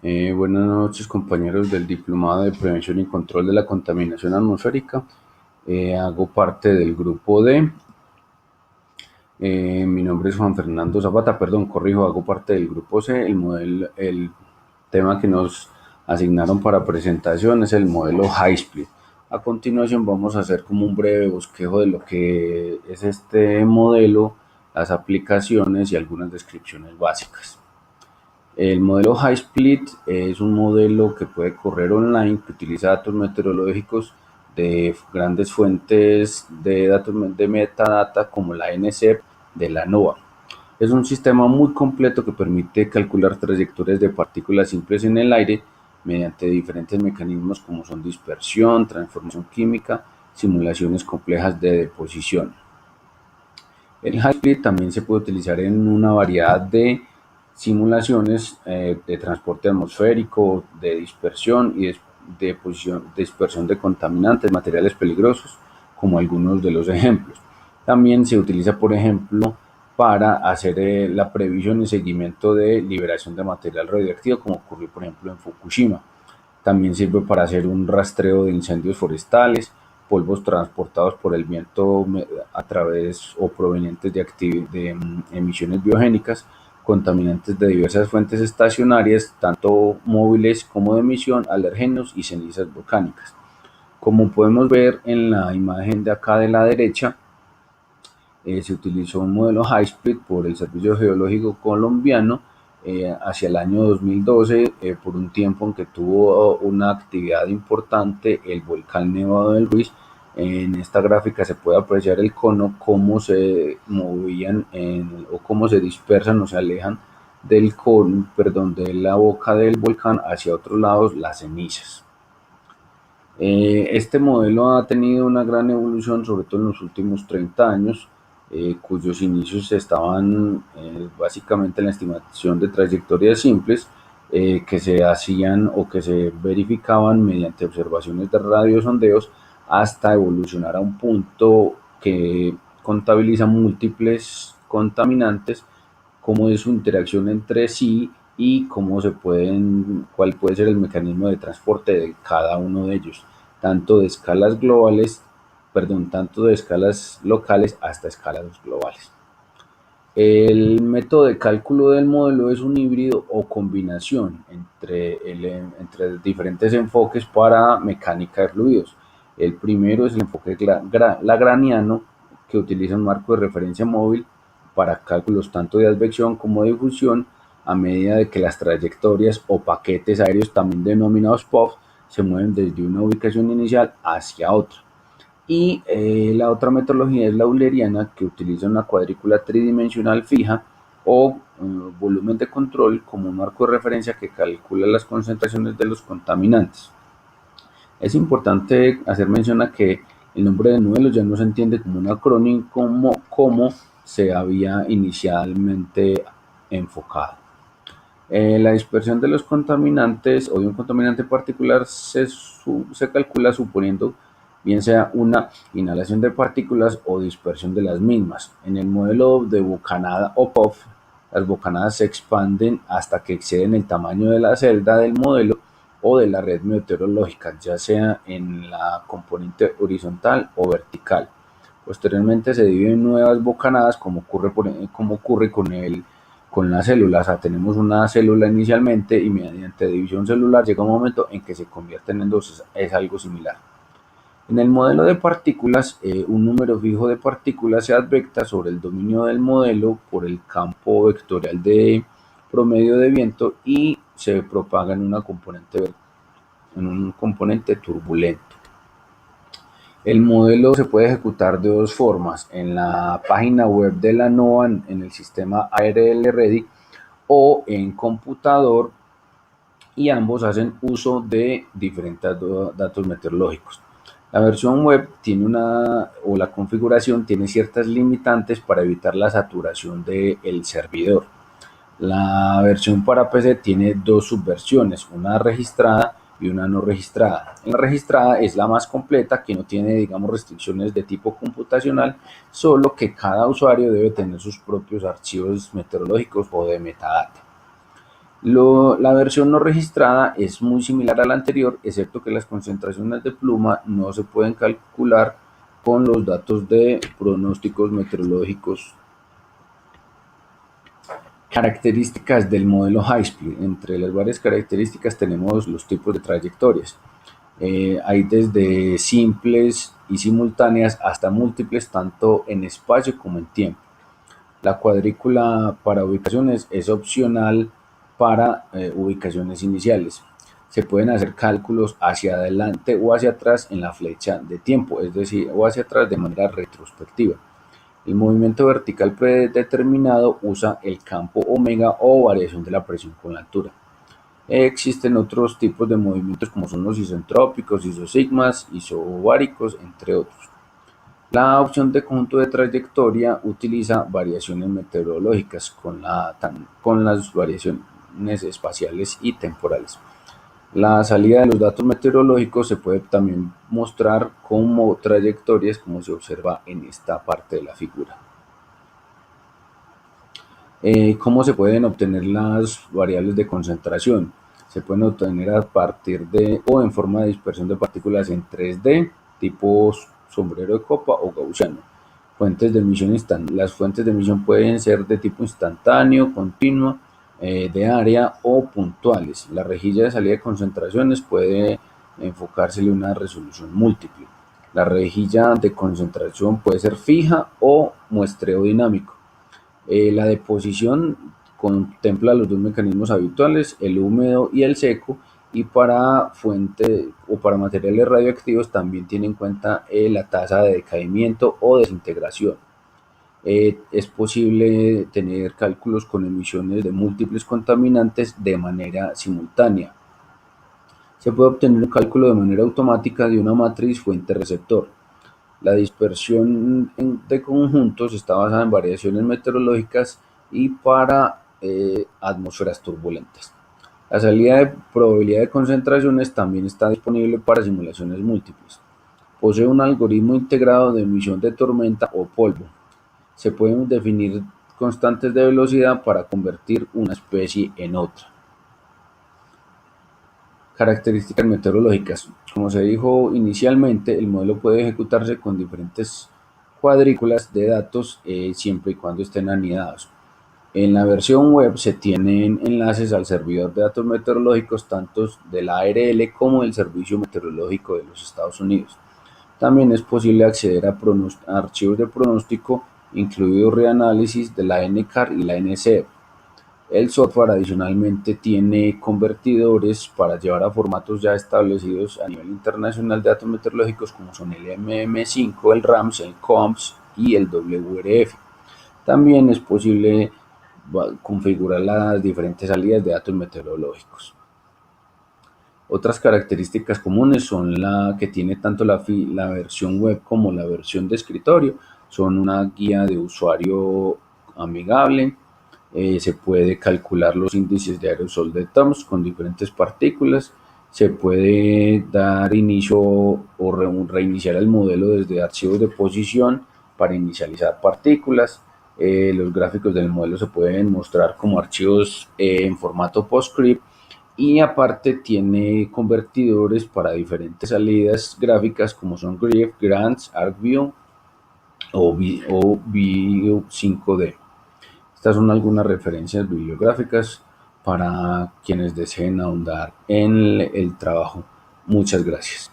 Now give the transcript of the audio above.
Buenas noches, compañeros del Diplomado de Prevención y Control de la Contaminación Atmosférica. Hago parte del grupo D. Mi nombre es Juan Fernando Zapata, perdón, corrijo, hago parte del grupo C. El tema que nos asignaron para presentación es el modelo High Split. A continuación vamos a hacer como un breve bosquejo de lo que es este modelo, las aplicaciones y algunas descripciones básicas. El modelo High Split es un modelo que puede correr online, que utiliza datos meteorológicos de grandes fuentes de datos de metadata como la NCEP de la NOAA. Es un sistema muy completo que permite calcular trayectorias de partículas simples en el aire mediante diferentes mecanismos como son dispersión, transformación química, simulaciones complejas de deposición. El High también se puede utilizar en una variedad de simulaciones de transporte atmosférico, de dispersión y dispersión de contaminantes, materiales peligrosos, como algunos de los ejemplos. También se utiliza, por ejemplo, para hacer la previsión y seguimiento de liberación de material radioactivo, como ocurrió, por ejemplo, en Fukushima. También sirve para hacer un rastreo de incendios forestales, polvos transportados por el viento a través o provenientes de emisiones biogénicas, contaminantes de diversas fuentes estacionarias, tanto móviles como de emisión, alergenos y cenizas volcánicas. Como podemos ver en la imagen de acá de la derecha, se utilizó un modelo High-Split por el Servicio Geológico Colombiano hacia el año 2012, por un tiempo en que tuvo una actividad importante el volcán Nevado del Ruiz. En esta gráfica se puede apreciar el cono, cómo se movían o cómo se dispersan o se alejan del cono, perdón, de la boca del volcán hacia otros lados las cenizas. Este modelo ha tenido una gran evolución, sobre todo en los últimos 30 años, cuyos inicios estaban básicamente en la estimación de trayectorias simples que se hacían o que se verificaban mediante observaciones de radiosondeos hasta evolucionar a un punto que contabiliza múltiples contaminantes, cómo es su interacción entre sí y cuál puede ser el mecanismo de transporte de cada uno de ellos, tanto de escalas globales, perdón, tanto de escalas locales hasta escalas globales. El método de cálculo del modelo es un híbrido o combinación entre diferentes enfoques para mecánica de fluidos. El primero es el enfoque lagrangiano, que utiliza un marco de referencia móvil para cálculos tanto de advección como de difusión a medida de que las trayectorias o paquetes aéreos, también denominados POV, se mueven desde una ubicación inicial hacia otra. Y la otra metodología es la euleriana, que utiliza una cuadrícula tridimensional fija o volumen de control como un marco de referencia que calcula las concentraciones de los contaminantes. Es importante hacer mención a que el nombre del modelo ya no se entiende como un acrónimo como se había inicialmente enfocado. La dispersión de los contaminantes o de un contaminante particular se calcula suponiendo bien sea una inhalación de partículas o dispersión de las mismas. En el modelo de bocanada o POF, las bocanadas se expanden hasta que exceden el tamaño de la celda del modelo o de la red meteorológica, ya sea en la componente horizontal o vertical. Posteriormente se dividen en nuevas bocanadas, como ocurre con las células. O sea, tenemos una célula inicialmente y mediante división celular llega un momento en que se convierten en dos. Es algo similar. En el modelo de partículas, un número fijo de partículas se advecta sobre el dominio del modelo por el campo vectorial de promedio de viento y se propaga en un componente turbulento. El modelo se puede ejecutar de dos formas: en la página web de la NOAA en el sistema ARL Ready o en computador, y ambos hacen uso de diferentes datos meteorológicos. La versión web la configuración tiene ciertas limitantes para evitar la saturación del servidor. La versión para PC tiene dos subversiones, una registrada y una no registrada. La registrada es la más completa, que no tiene, digamos, restricciones de tipo computacional, solo que cada usuario debe tener sus propios archivos meteorológicos o de metadata. La versión no registrada es muy similar a la anterior, excepto que las concentraciones de pluma no se pueden calcular con los datos de pronósticos meteorológicos. Características del modelo High-Split. Entre las varias características tenemos los tipos de trayectorias. Hay desde simples y simultáneas hasta múltiples, tanto en espacio como en tiempo. La cuadrícula para ubicaciones es opcional para ubicaciones iniciales. Se pueden hacer cálculos hacia adelante o hacia atrás en la flecha de tiempo, es decir, o hacia atrás de manera retrospectiva. El movimiento vertical predeterminado usa el campo omega o variación de la presión con la altura. Existen otros tipos de movimientos como son los isentrópicos, isosigmas, isobáricos, entre otros. La opción de conjunto de trayectoria utiliza variaciones meteorológicas con las variaciones espaciales y temporales. La salida de los datos meteorológicos se puede también mostrar como trayectorias, como se observa en esta parte de la figura. ¿Cómo se pueden obtener las variables de concentración? Se pueden obtener a partir de o en forma de dispersión de partículas en 3D, tipo sombrero de copa o gaussiano. Fuentes de emisión Las fuentes de emisión pueden ser de tipo instantáneo, continuo, de área o puntuales. La rejilla de salida de concentraciones puede enfocársele una resolución múltiple. La rejilla de concentración puede ser fija o muestreo dinámico. La deposición contempla los dos mecanismos habituales, el húmedo y el seco, y para fuente o para materiales radioactivos también tiene en cuenta la tasa de decaimiento o desintegración. Es posible tener cálculos con emisiones de múltiples contaminantes de manera simultánea. Se puede obtener un cálculo de manera automática de una matriz fuente-receptor. La dispersión de conjuntos está basada en variaciones meteorológicas y para atmósferas turbulentas. La salida de probabilidad de concentraciones también está disponible para simulaciones múltiples. Posee un algoritmo integrado de emisión de tormenta o polvo. Se pueden definir constantes de velocidad para convertir una especie en otra. Características meteorológicas. Como se dijo inicialmente, el modelo puede ejecutarse con diferentes cuadrículas de datos siempre y cuando estén anidados. En la versión web se tienen enlaces al servidor de datos meteorológicos tanto de la ARL como del Servicio Meteorológico de los Estados Unidos. También es posible acceder a archivos de pronóstico, incluido reanálisis de la NCAR y la NCEP. El software adicionalmente tiene convertidores para llevar a formatos ya establecidos a nivel internacional de datos meteorológicos como son el MM5, el RAMS, el COMPS y el WRF. También es posible configurar las diferentes salidas de datos meteorológicos. Otras características comunes son la que tiene tanto la versión web como la versión de escritorio. Son una guía de usuario amigable. Se puede calcular los índices de aerosol de TOMS con diferentes partículas. Se puede dar inicio o reiniciar el modelo desde archivos de posición para inicializar partículas. Los gráficos del modelo se pueden mostrar como archivos en formato PostScript y aparte tiene convertidores para diferentes salidas gráficas como son GRIF, Grants, ArcView o View 5D. Estas son algunas referencias bibliográficas para quienes deseen ahondar en el trabajo. Muchas gracias.